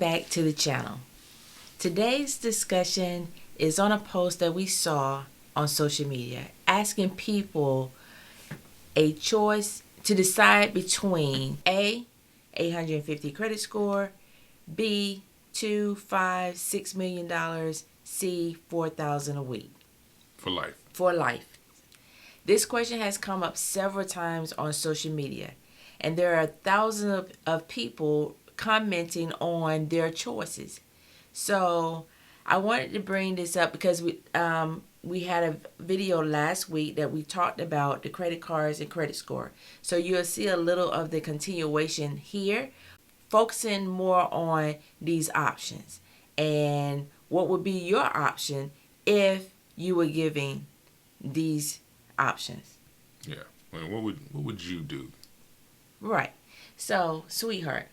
back to the channel. Today's discussion is on a post that we saw on social media asking people a choice to decide between A, 850 credit score, B, $2, $5, $6 million, C, $4,000 a week. For life. This question has come up several times on social media, and there are thousands of people commenting on their choices. So I wanted to bring this up because we had a video last week that we talked about the credit cards and credit score. So you'll see a little of the continuation here, focusing more on these options and what would be your option if you were giving these options. Yeah. Well, what would you do? Right. So, sweetheart,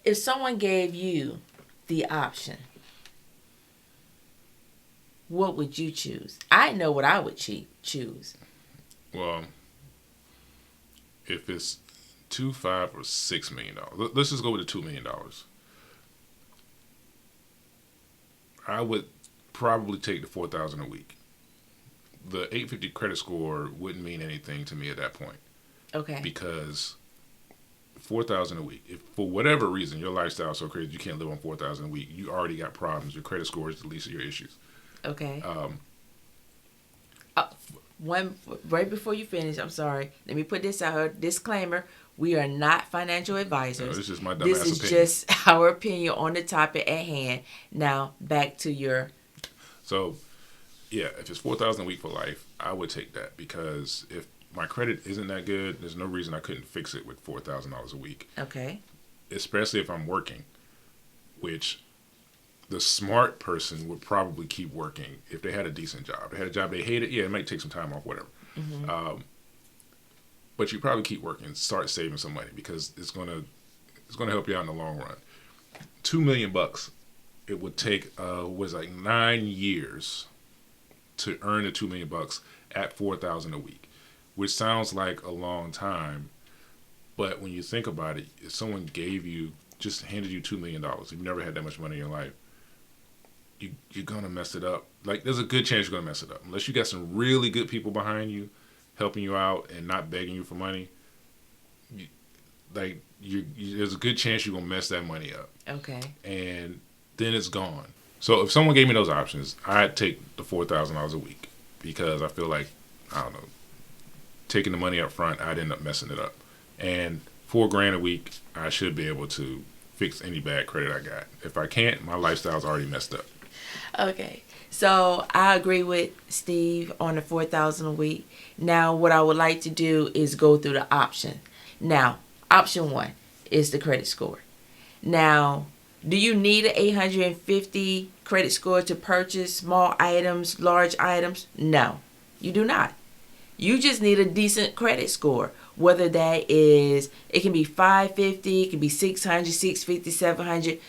if someone gave you the option, what would you choose? I know what I would choose. Well, if it's $2, $5, or $6 million, let's just go with the $2 million. I would probably take the $4,000 a week. The 850 credit score wouldn't mean anything to me at that point. Okay. Because $4,000 a week, if for whatever reason your lifestyle is so crazy you can't live on $4,000 a week, you already got problems. Your credit score is the least of your issues. Okay. Right before you finish, I'm sorry. Let me put this out here. Disclaimer: we are not financial advisors. No, this is just my dumbass This is opinion. just our opinion on the topic at hand. Now back to your. So, yeah, if it's $4,000 a week for life, I would take that because if my credit isn't that good, there's no reason I couldn't fix it with $4,000 a week. Okay. Especially if I'm working, which the smart person would probably keep working if they had a decent job. If they had a job they hated, yeah, it might take some time off, whatever. But you probably keep working, start saving some money because it's gonna help you out in the long run. $2 million, it would take 9 years to earn the $2 million at $4,000 a week, which sounds like a long time, but when you think about it, if someone just handed you $2 million, you've never had that much money in your life, you're gonna mess it up. Like, there's a good chance you're gonna mess it up unless you got some really good people behind you helping you out and not begging you for money. There's a good chance you're gonna mess that money up. Okay. And then it's gone. So if someone gave me those options, I'd take the $4,000 a week because I feel like, I don't know, taking the money up front, I'd end up messing it up. And $4,000 a week, I should be able to fix any bad credit I got. If I can't, my lifestyle's already messed up. Okay. So I agree with Steve on the $4,000 a week. Now, what I would like to do is go through the option. Now, option 1 is the credit score. Now, do you need an 850 credit score to purchase small items, large items? No, you do not. You just need a decent credit score. Whether that is, it can be 550, it can be 600, 650, 700.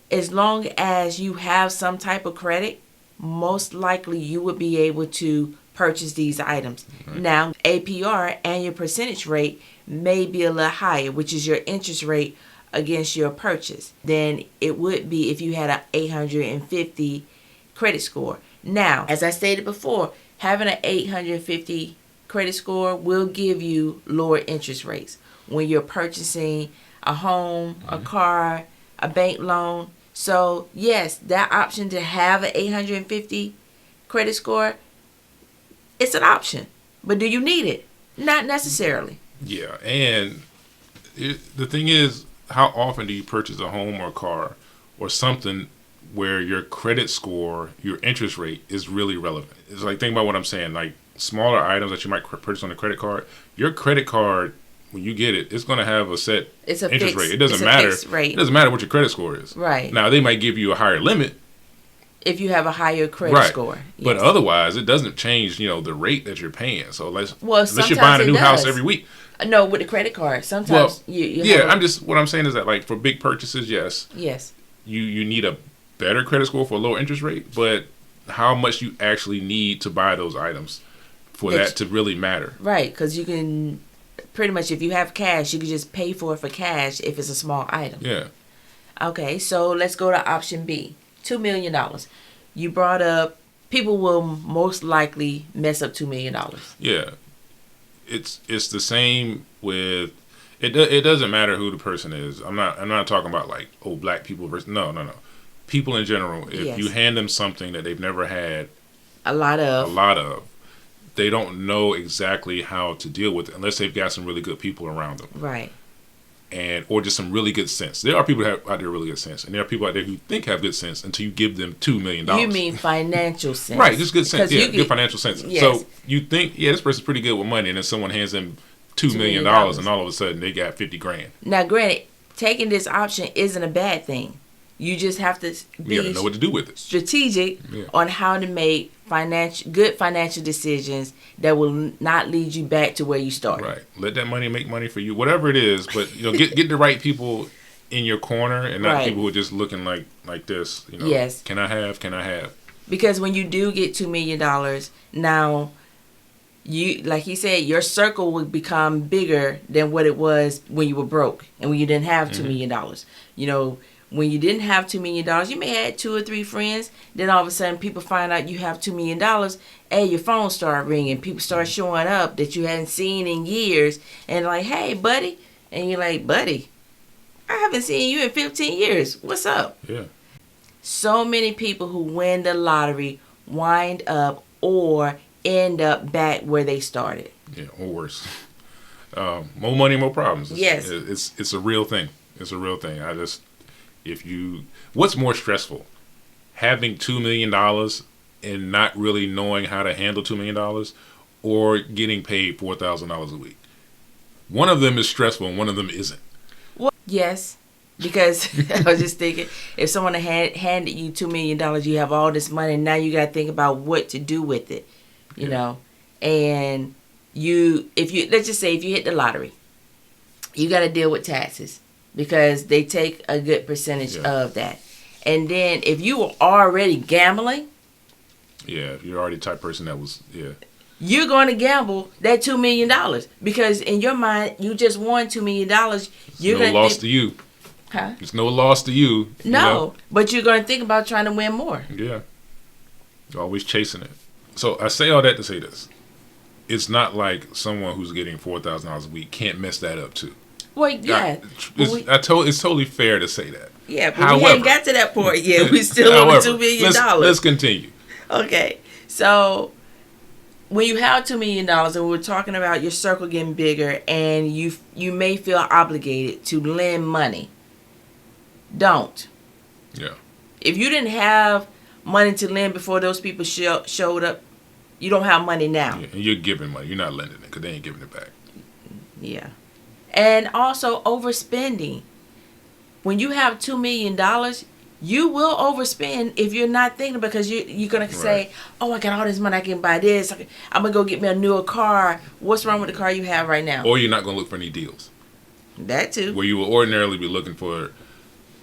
As long as you have some type of credit, most likely you would be able to purchase these items. Right. Now, APR, annual percentage rate, may be a little higher, which is your interest rate against your purchase, than it would be if you had an 850 credit score. Now, as I stated before, having an 850 credit score will give you lower interest rates when you're purchasing a home, a car, a bank loan. So yes, that option to have an 850 credit score, it's an option. But do you need it? Not necessarily. Yeah, and the thing is, how often do you purchase a home or a car or something where your credit score, your interest rate is really relevant? It's like, think about what I'm saying, like smaller items that you might purchase on a credit card. Your credit card, when you get it, it's going to have a set interest rate. It doesn't matter. It doesn't matter what your credit score is. Right. Now, they might give you a higher limit if you have a higher credit score. Yes. But otherwise, it doesn't change, the rate that you're paying. So unless you're buying a new house every week. No, with the credit card. Sometimes what I'm saying is that, like, for big purchases, yes. You need a better credit score for a lower interest rate, but how much you actually need to buy those items for that to really matter. Right, because you can pretty much, if you have cash, you can just pay for it for cash if it's a small item. Yeah. Okay, so let's go to option B. $2 million. You brought up people will most likely mess up $2 million. Yeah, it's the same with it. It doesn't matter who the person is. I'm not talking about like black people versus no. People in general. If Yes. you hand them something that they've never had A lot a of lot of, they don't know exactly how to deal with it unless they've got some really good people around them. right. And or just some really good sense. There are people that have out there really good sense, and there are people out there who think have good sense until you give them $2 million. You mean financial sense, right? Just good sense, 'Cause yeah, you good could- financial sense. yes. So you think, yeah, this person's pretty good with money, and then someone hands them $2 million, and all of a sudden they got 50 grand. Now, granted, taking this option isn't a bad thing. You just have to You got to know what to do with it. strategic Yeah. on how to make good financial decisions that will not lead you back to where you started. Right. Let that money make money for you, whatever it is. But get the right people in your corner, and not Right. people who are just looking like this. Yes. Can I have? Can I have? Because when you do get $2 million, now you, like he said, your circle will become bigger than what it was when you were broke and when you didn't have $2 million. When you didn't have $2 million, you may have had 2 or 3 friends. Then all of a sudden, people find out you have $2 million. Hey, your phone start ringing. People start showing up that you hadn't seen in years, and like, hey, buddy, and you're like, buddy, I haven't seen you in 15 years. What's up? Yeah. So many people who win the lottery wind up or end up back where they started. Yeah. Or worse. More money, more problems. Yes. It's a real thing. It's a real thing. What's more stressful? Having $2 million and not really knowing how to handle $2 million, or getting paid $4,000 a week? One of them is stressful and one of them isn't. Well, yes, because I was just thinking, if someone had handed you $2 million, you have all this money, and now you got to think about what to do with it, you know. And let's just say if you hit the lottery, you got to deal with taxes because they take a good percentage of that. And then if you were already gambling, Yeah, if you're already the type of person that was, you're going to gamble that $2 million because in your mind, you just won $2 million. You're no gonna loss to you. Huh? It's no loss to you. No, but you're going to think about trying to win more. Yeah. You're always chasing it. So I say all that to say this. It's not like someone who's getting $4,000 a week can't mess that up too. Well, yeah. It's totally fair to say that. Yeah, but we ain't got to that point yet. We still on the $2 million. Let's continue. Okay, so when you have $2 million, and we're talking about your circle getting bigger, and you may feel obligated to lend money, don't. Yeah. If you didn't have money to lend before those people showed up, you don't have money now. Yeah. And you're giving money. You're not lending it because they ain't giving it back. Yeah. And also overspending. When you have $2 million, you will overspend if you're not thinking, because you're going to say, oh, I got all this money, I can buy this. I'm going to go get me a newer car. What's wrong with the car you have right now? Or you're not going to look for any deals. That too. Where you will ordinarily be looking for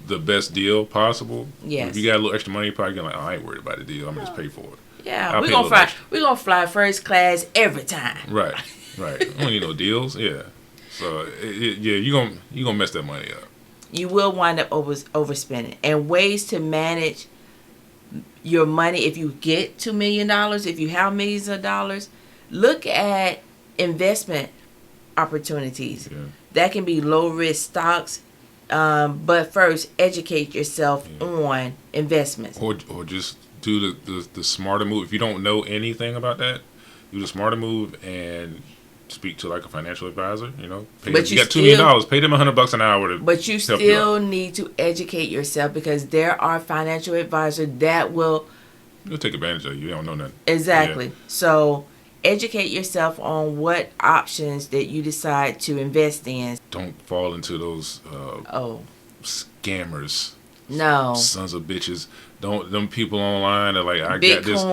the best deal possible. Yes. If you got a little extra money, you're probably going to like, I ain't worried about the deal. I'm going to just pay for it. Yeah, we're gonna fly first class every time. Right. I don't need no deals. Yeah. So you're gonna mess that money up. You will wind up overspending. And ways to manage your money if you get $2 million, if you have millions of dollars, look at investment opportunities. Yeah. That can be low risk stocks, but first educate yourself on investments. Or just do the smarter move. If you don't know anything about that, do the smarter move and speak to like a financial advisor. You got $2 million. Pay them $100 an hour. But you still need to educate yourself, because there are financial advisors that will. They'll take advantage of you. You don't know nothing. Exactly. Yeah. So educate yourself on what options that you decide to invest in. Don't fall into those scammers. No. Sons of bitches. Them people online are like, I Bitcoin. got this.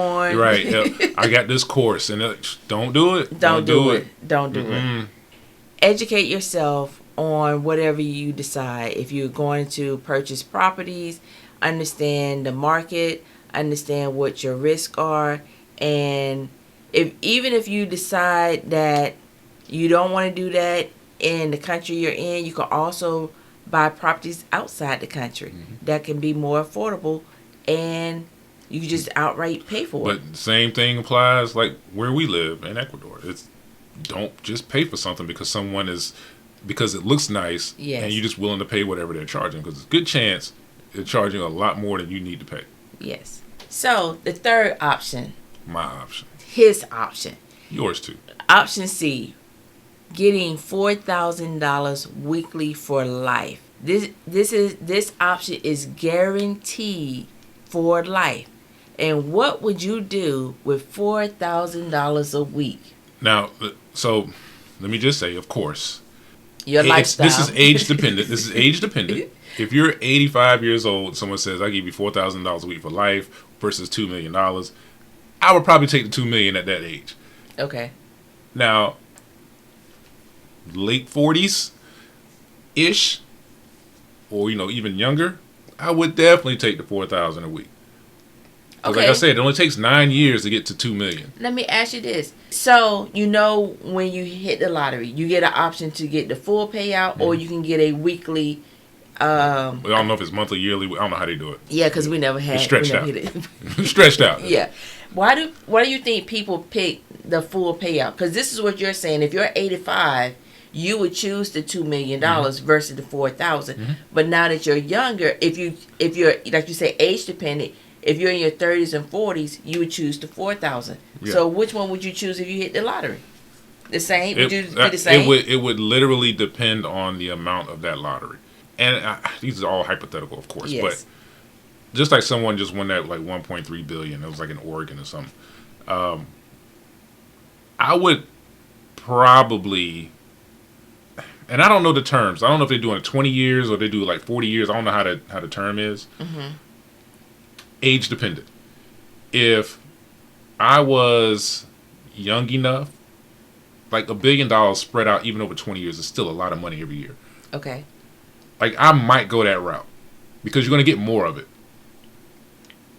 Right. I got this course. And don't do it. Don't do it. Don't do it. Educate yourself on whatever you decide. If you're going to purchase properties, understand the market, understand what your risks are. And even if you decide that you don't want to do that in the country you're in, you can also buy properties outside the country that can be more affordable, and you can just outright pay for it. But the same thing applies like where we live in Ecuador. It's don't just pay for something because it looks nice Yes. and you're just willing to pay whatever they're charging because it's a good chance they're charging a lot more than you need to pay. Yes. So the third option, My option. his option, Yours too. option C, getting $4,000 weekly for life. This option is guaranteed for life. And what would you do with $4,000 a week? Now, so let me just say, of course, Your lifestyle. this is age dependent. This is age dependent. If you're 85 years old, someone says, I give you $4,000 a week for life versus $2 million, I would probably take the $2 million at that age. Okay. Now, late 40s ish, or even younger, I would definitely take the $4,000 a week. 'Cause Okay. like I said, it only takes 9 years to get to $2 million. Let me ask you this. So, when you hit the lottery, you get an option to get the full payout or you can get a weekly. I don't know if it's monthly, yearly. I don't know how they do it. Yeah, because we never had. It's stretched we never out. hit it. Stretched out. Yeah. Why do you think people pick the full payout? Because this is what you're saying. If you're 85, you would choose the $2 million versus the 4,000. But now that you're younger, if you're like you say age dependent, if you're in your 30s and 40s, you would choose the 4,000. Yeah. So which one would you choose if you hit the lottery? The same? Would you be the It same? would literally depend on the amount of that lottery. And these are all hypothetical, of course. Yes. But just like someone just won that like 1.3 billion, it was like in Oregon or something. I would probably, and I don't know the terms. I don't know if they're doing 20 years or they do like 40 years. I don't know how the term is. Age dependent. If I was young enough, like $1 billion spread out even over 20 years is still a lot of money every year. Okay. Like I might go that route because you're going to get more of it.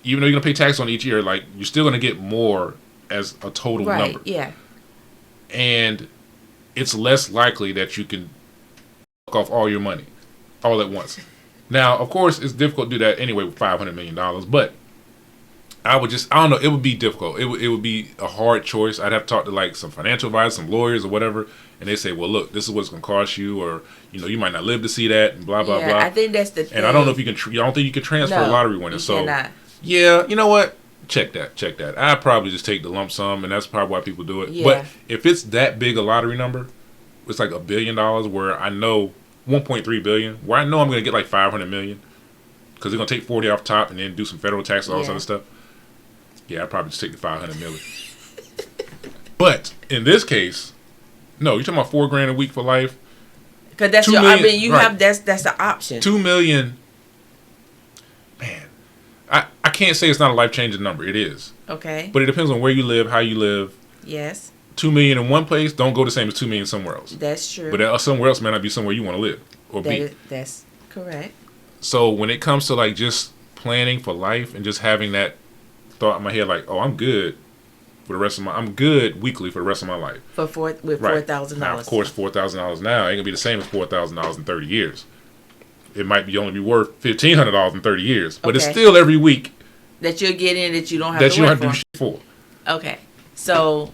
Even though you're going to pay tax on each year, like you're still going to get more as a total Right. number. Yeah. And it's less likely that you can fuck off all your money all at once. Now, of course, it's difficult to do that anyway with $500 million, but I don't know, it would be difficult. It would be a hard choice. I'd have to talk to like some financial advisors, some lawyers or whatever, and they say, well, look, this is what it's going to cost you, or, you might not live to see that, and blah, blah, Yeah, blah. I think that's the thing. And I don't know if you can, I don't think you can transfer a lottery winner. You So, cannot. yeah, you know what? Check that. I'd probably just take the lump sum, and that's probably why people do it. Yeah. But if it's that big a lottery number, it's like $1 billion where I know 1.3 billion, where I know I'm going to get like 500 million because they're going to take 40 off top and then do some federal tax and all this other stuff. Yeah, I'd probably just take the 500 million. But in this case, no, you're talking about $4,000 a week for life. Because that's $2 your. million, I mean, you right. have that's the option. 2 million. Man, I can't say it's not a life-changing number. It is. Okay. But it depends on where you live, how you live. Yes, 2 million in one place don't go the same as 2 million somewhere else. that's true. But somewhere else may not be somewhere you want to live or be. That's correct. So when it comes to like just planning for life and just having that thought in my head, like, oh, I'm good I'm good weekly for the rest of my life. With Right. $4,000. Now, of course, $4,000 now ain't gonna be the same as $4,000 in 30 years. It might be only be worth $1,500 in 30 years, but it's Okay. still every week that you're getting that you don't have that to you work don't have to for. do shit for. Okay, so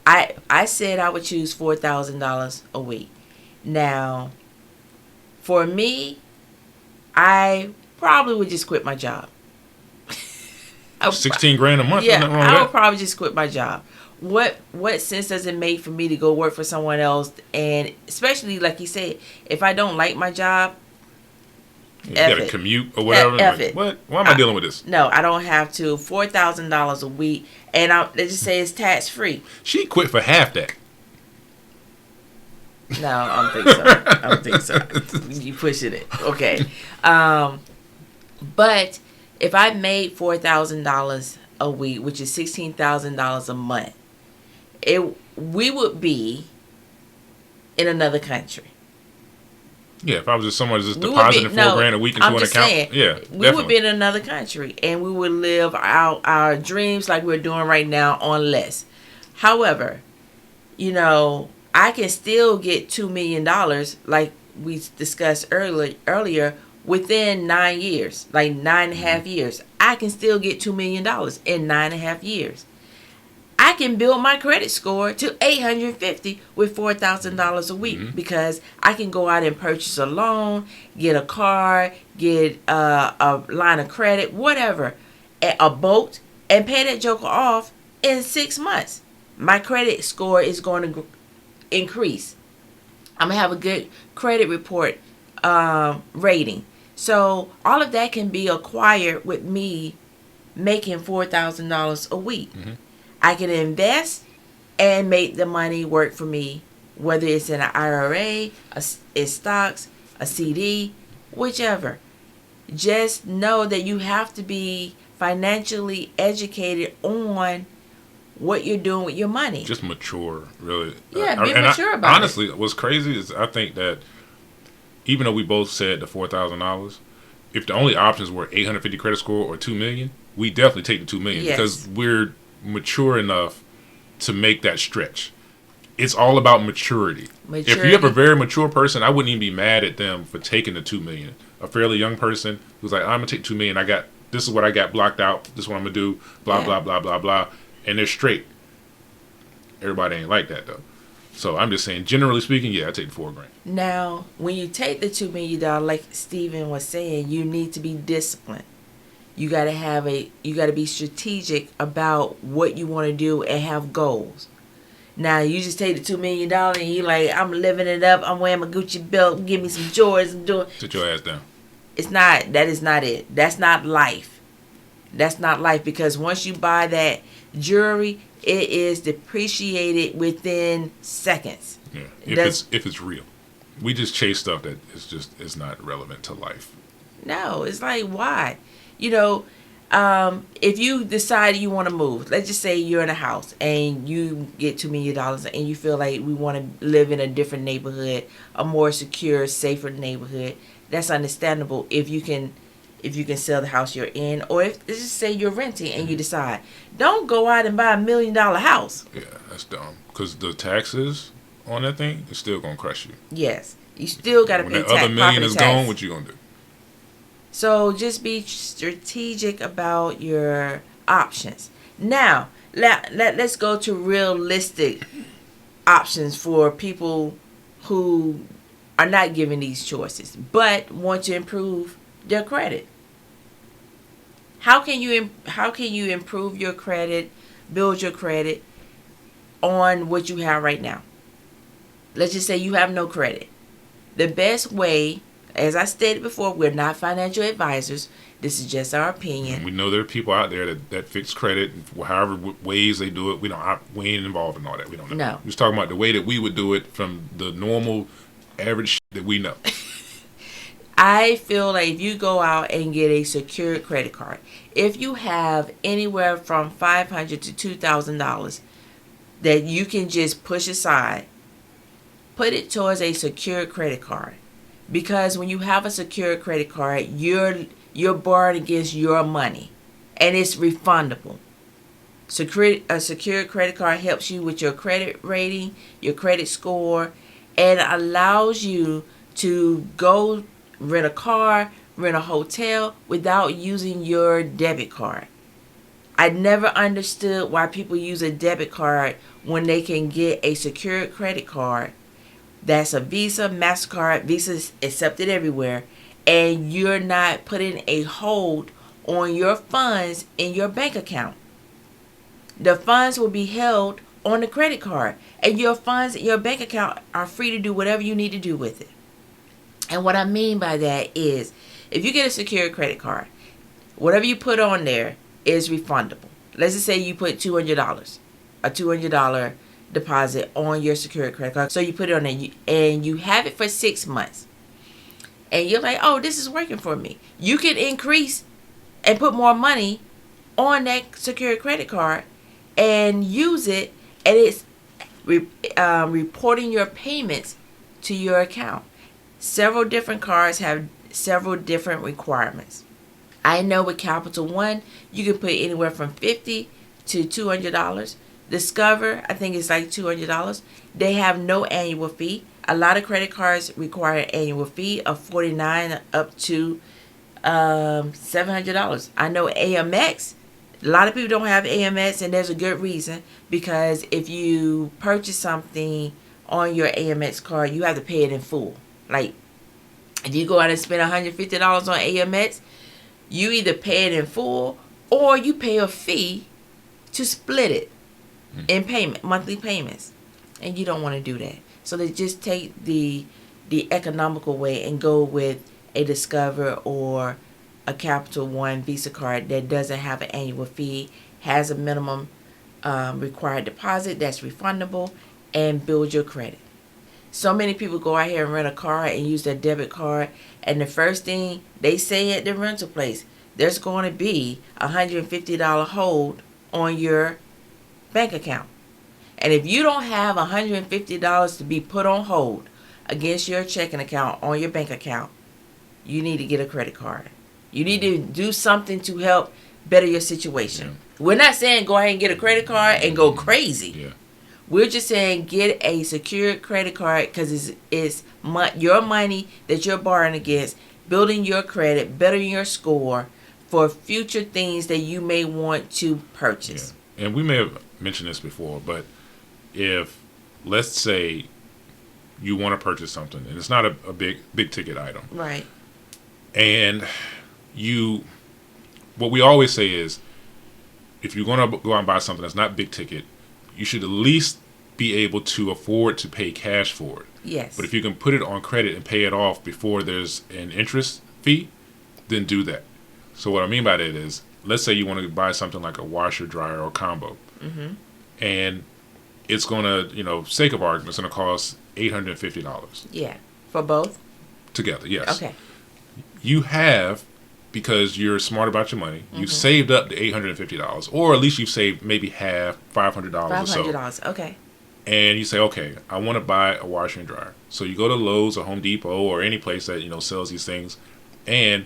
I said I would choose $4,000 a week. Now, for me, I probably would just quit my job. I would 16 grand a month. Yeah, nothing wrong with I would that. probably just quit my job. What sense does it make for me to go work for someone else? And especially like you said, if I don't like my job, You F gotta it. commute or whatever. F Like, it. what? Why am I dealing with this? no, I don't have to. $4,000 a week, and they just say it's tax free. She quit for half that. No, I don't think so. You pushing it. Okay. But if I made $4,000 a week, which is $16,000 a month, we would be in another country. Yeah, if I was just someone just We would depositing be- $4,000 a week into I'm an just account, saying, yeah, we definitely. would be in another country and we would live our dreams like we're doing right now on less. However, I can still get $2 million like we discussed earlier, within 9 years, like 9.5 years, I can still get $2 million in 9.5 years. I can build my credit score to 850 with $4,000 a week because I can go out and purchase a loan, get a car, get a line of credit, whatever, a boat, and pay that joker off in 6 months. My credit score is going to increase. I'm going to have a good credit report rating. So all of that can be acquired with me making $4,000 a week. I can invest and make the money work for me, whether it's in an IRA, it's stocks, a CD, whichever. Just know that you have to be financially educated on what you're doing with your money. Just mature, really. Yeah, be mature about honestly, what's crazy is I think that even though we both said the $4,000, if the only options were 850 credit score or $2 million, we definitely take the $2 million because we're mature enough to make that stretch. It's all about maturity. If you have a very mature person, I wouldn't even be mad at them for taking the $2 million. A fairly young person who's like, I'm gonna take $2 million. This is what I got blocked out. This is what I'm gonna do. Blah blah blah blah blah, and they're straight. Everybody ain't like that though. So I'm just saying, generally speaking, yeah, I take the $4,000. Now, when you take the $2 million, like Steven was saying, you need to be disciplined. You gotta be strategic about what you want to do and have goals. Now, you just take the $2 million and you like, I'm living it up. I'm wearing my Gucci belt. Give me some Jordans. I'm doing. Sit your ass down. That is not it. That's not life. That's not life, because once you buy that jewelry, it is depreciated within seconds. Yeah, if it's real. We just chase stuff that is not relevant to life. No, it's like, why? If you decide you want to move, let's just say you're in a house and you get $2 million and you feel like we want to live in a different neighborhood, a more secure, safer neighborhood. That's understandable if you can sell the house you're in, or if let's just say you're renting and you decide, don't go out and buy $1 million house. Yeah, that's dumb, because the taxes on that thing is still gonna crush you. Yes, you still gotta pay tax. When that other $1 million is gone, what you gonna do? So just be strategic about your options. Now, let's go to realistic options for people who are not given these choices but want to improve their credit. How can you improve your credit, build your credit on what you have right now? Let's just say you have no credit. The best way, as I stated before, we're not financial advisors. This is just our opinion. We know there are people out there that fix credit, however ways they do it. We ain't involved in all that. We don't know. No. We're just talking about the way that we would do it from the normal, average shit that we know. I feel like if you go out and get a secured credit card, if you have anywhere from $500 to $2,000 that you can just push aside, put it towards a secured credit card. Because when you have a secured credit card, you're borrowing against your money, and it's refundable. A secured credit card helps you with your credit rating, your credit score, and allows you to go rent a car, rent a hotel without using your debit card. I never understood why people use a debit card when they can get a secured credit card. That's a Visa, MasterCard. Visa's accepted everywhere. And you're not putting a hold on your funds in your bank account. The funds will be held on the credit card. And your funds in your bank account are free to do whatever you need to do with it. And what I mean by that is, if you get a secured credit card, whatever you put on there is refundable. Let's just say you put $200, a $200 deposit on your secured credit card. So you put it on there and you have it for 6 months. And you're like, oh, this is working for me. You can increase and put more money on that secured credit card and use it, and it's reporting your payments to your account. Several different cards have several different requirements. I know with Capital One, you can put anywhere from $50 to $200. Discover, I think it's like $200. They have no annual fee. A lot of credit cards require an annual fee of $49 up to $700. I know Amex. A lot of people don't have Amex, and there's a good reason, because if you purchase something on your Amex card, you have to pay it in full. Like, if you go out and spend $150 on Amex, you either pay it in full or you pay a fee to split it in monthly payments, and you don't want to do that. So they just take the economical way and go with a Discover or a Capital One Visa card that doesn't have an annual fee, has a minimum required deposit that's refundable, and build your credit. So many people go out here and rent a car and use their debit card, and the first thing they say at the rental place, there's going to be a $150 hold on your bank account. And if you don't have $150 to be put on hold against your checking account on your bank account, you need to get a credit card. You need to do something to help better your situation. Yeah. We're not saying go ahead and get a credit card and go crazy. Yeah. We're just saying get a secured credit card, because it's your money that you're borrowing against, building your credit, bettering your score for future things that you may want to purchase. Yeah. And we may have mentioned this before, but if, let's say, you want to purchase something and it's not a big ticket item, right? And what we always say is, if you're going to go out and buy something that's not big ticket, you should at least be able to afford to pay cash for it. Yes. But if you can put it on credit and pay it off before there's an interest fee, then do that. So what I mean by that is, let's say you want to buy something like a washer, dryer, or combo, and it's going to, sake of argument, it's going to cost $850. Yeah. For both? Together, yes. Okay. You have, because you're smart about your money, you've saved up the $850, or at least you've saved maybe half, $500 or so. $500, okay. And you say, okay, I want to buy a washer and dryer. So you go to Lowe's or Home Depot or any place that, sells these things. And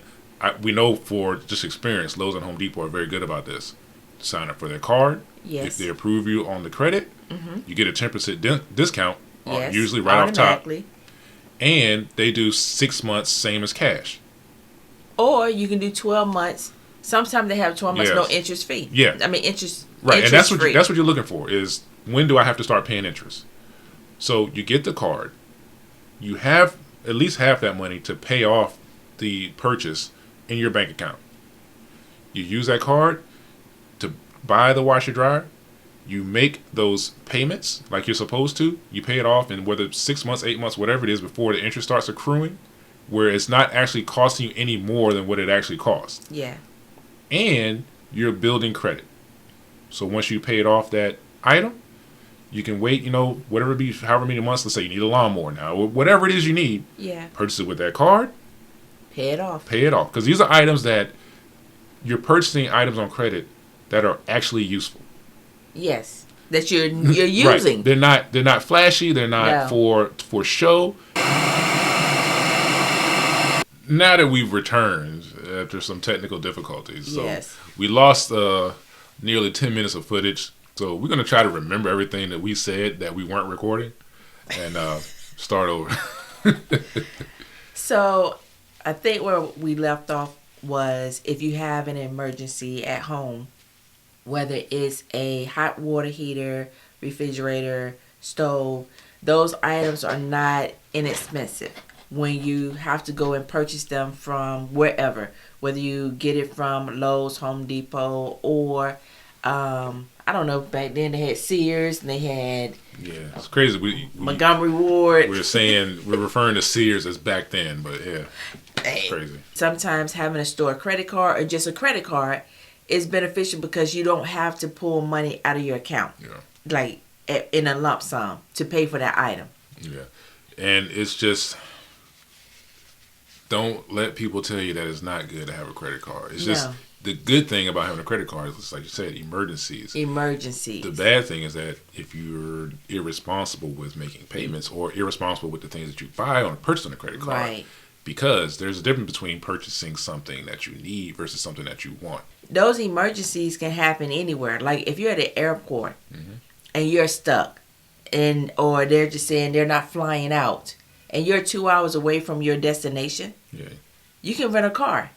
we know for just experience, Lowe's and Home Depot are very good about this. Sign up for their card. Yes. If they approve you on the credit, you get a 10% discount, yes. Usually right off top. And they do 6 months, same as cash. Or you can do 12 months. Sometimes they have 12 months, yes. no interest fee. Yeah. I mean, interest. Right, interest and that's what you're looking for is, when do I have to start paying interest? So you get the card. You have at least half that money to pay off the purchase in your bank account. You use that card to buy the washer dryer. You make those payments like you're supposed to. You pay it off in whether 6 months, 8 months, whatever it is, before the interest starts accruing, where it's not actually costing you any more than what it actually costs. Yeah. And you're building credit. So once you paid off that item, you can wait, whatever it be, however many months. Let's say you need a lawnmower now, or whatever it is you need. Yeah. Purchase it with that card. Pay it off. Because these are items that you're purchasing, items on credit that are actually useful. Yes. That you're using. Right. They're not flashy. They're not for show. Now that we've returned after some technical difficulties, so we lost nearly 10 minutes of footage. So we're going to try to remember everything that we said that we weren't recording and start over. So I think where we left off was, if you have an emergency at home, whether it's a hot water heater, refrigerator, stove, those items are not inexpensive when you have to go and purchase them from wherever, whether you get it from Lowe's, Home Depot, or I don't know, back then they had Sears and they had it's crazy. We Montgomery Ward. We're referring to Sears as back then, but it's crazy. Sometimes having a store credit card or just a credit card is beneficial, because you don't have to pull money out of your account, like in a lump sum, to pay for that item. Yeah, and it's just, don't let people tell you that it's not good to have a credit card. It's just, the good thing about having a credit card is, like you said, emergencies. The bad thing is that if you're irresponsible with making payments, or irresponsible with the things that you buy on a purchase on a credit card, right? Because there's a difference between purchasing something that you need versus something that you want. Those emergencies can happen anywhere. Like if you're at the airport and you're stuck, and or they're just saying they're not flying out, and you're 2 hours away from your destination, Yeah. you can rent a car.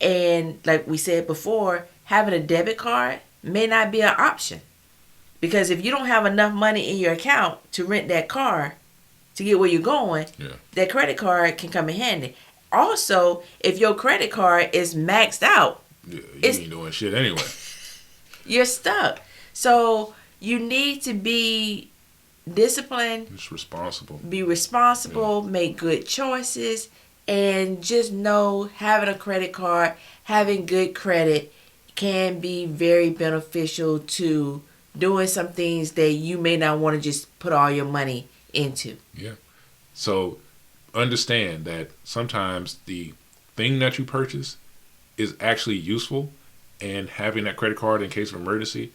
And like we said before, having a debit card may not be an option. Because if you don't have enough money in your account to rent that car to get where you're going, that credit card can come in handy. Also, if your credit card is maxed out, you ain't doing shit anyway. You're stuck. So you need to be disciplined. Just responsible. Be responsible, make good choices, and just know having a credit card, having good credit can be very beneficial to doing some things that you may not want to just put all your money into. Yeah. So understand that sometimes the thing that you purchase is actually useful, and having that credit card in case of emergency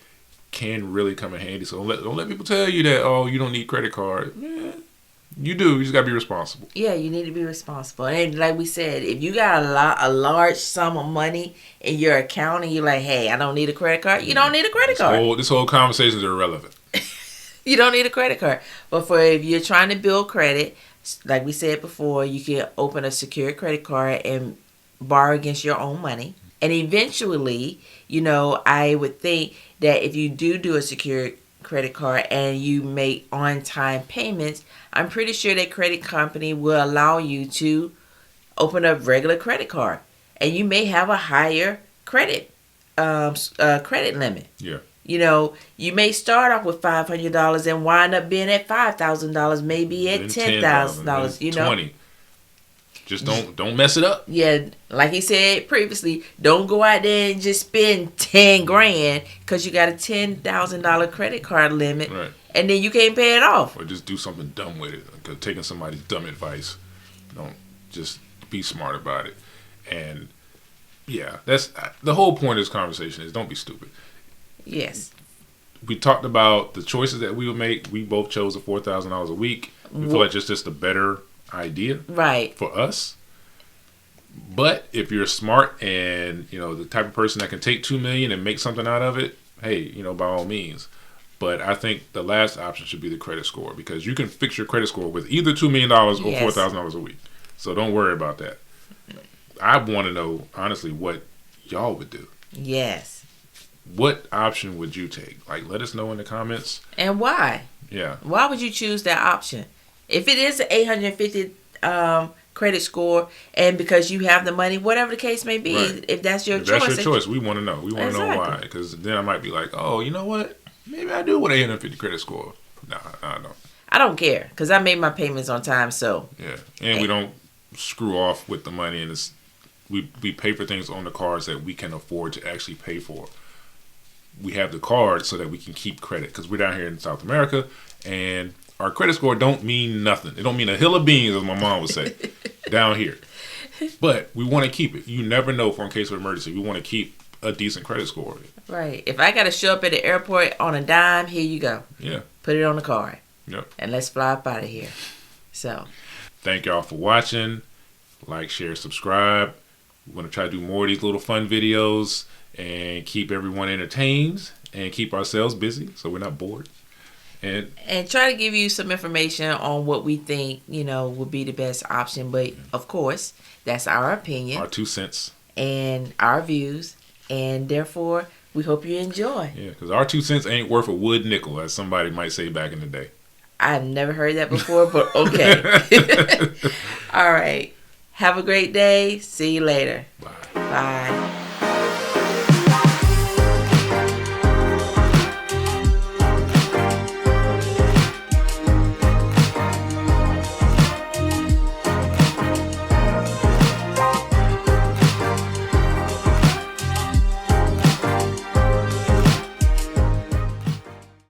can really come in handy. So don't let people tell you that, oh, you don't need credit card. Yeah, you do. You just got to be responsible. Yeah, you need to be responsible. And like we said, if you got a large sum of money in your account and you're like, hey, I don't need a credit card, you don't need a credit card. This whole conversation is irrelevant. You don't need a credit card. But for if you're trying to build credit, like we said before, you can open a secure credit card and borrow against your own money. And eventually, I would think that if you do a secure credit card and you make on-time payments, I'm pretty sure that credit company will allow you to open a regular credit card. And you may have a higher credit limit. Yeah. You may start off with $500 and wind up being at $5,000, maybe at $10,000. $20. Just don't mess it up. Yeah, like he said previously, don't go out there and just spend $10,000 because you got a $10,000 credit card limit, right, and then you can't pay it off. Or just do something dumb with it. Because taking somebody's dumb advice, don't just be smart about it. And yeah, that's the whole point of this conversation is don't be stupid. Yes. We talked about the choices that we would make. We both chose the $4,000 a week. We feel like it's just a better idea, right, for us. But if you're smart and the type of person that can take $2 million and make something out of it, hey, by all means. But I think the last option should be the credit score, because you can fix your credit score with either $2 million or $4,000 a week. So don't worry about that. I want to know honestly what y'all would do. Yes. What option would you take? Like, let us know in the comments. And why? Yeah. Why would you choose that option? If it is an 850 credit score, and because you have the money, whatever the case may be, right, if that's your if choice. That's your choice. We want to know. We want to know why. Because then I might be like, oh, you know what? Maybe I do want an 850 credit score. Nah, I don't. I don't care because I made my payments on time, so. Yeah. And we don't screw off with the money, and we pay for things on the cards that we can afford to actually pay for. We have the card so that we can keep credit, because we're down here in South America, and our credit score don't mean nothing. It don't mean a hill of beans, as my mom would say, down here. But we want to keep it. You never know for in case of emergency. We want to keep a decent credit score. Right. If I got to show up at the airport on a dime, here you go. Yeah. Put it on the card. Yep. And let's fly up out of here. So. Thank y'all for watching. Like, share, subscribe. We want to try to do more of these little fun videos and keep everyone entertained and keep ourselves busy so we're not bored. And try to give you some information on what we think, would be the best option. But, of course, that's our opinion. Our 2 cents. And our views. And, therefore, we hope you enjoy. Yeah, because our 2 cents ain't worth a wood nickel, as somebody might say back in the day. I've never heard that before, but okay. All right. Have a great day. See you later. Bye. Bye.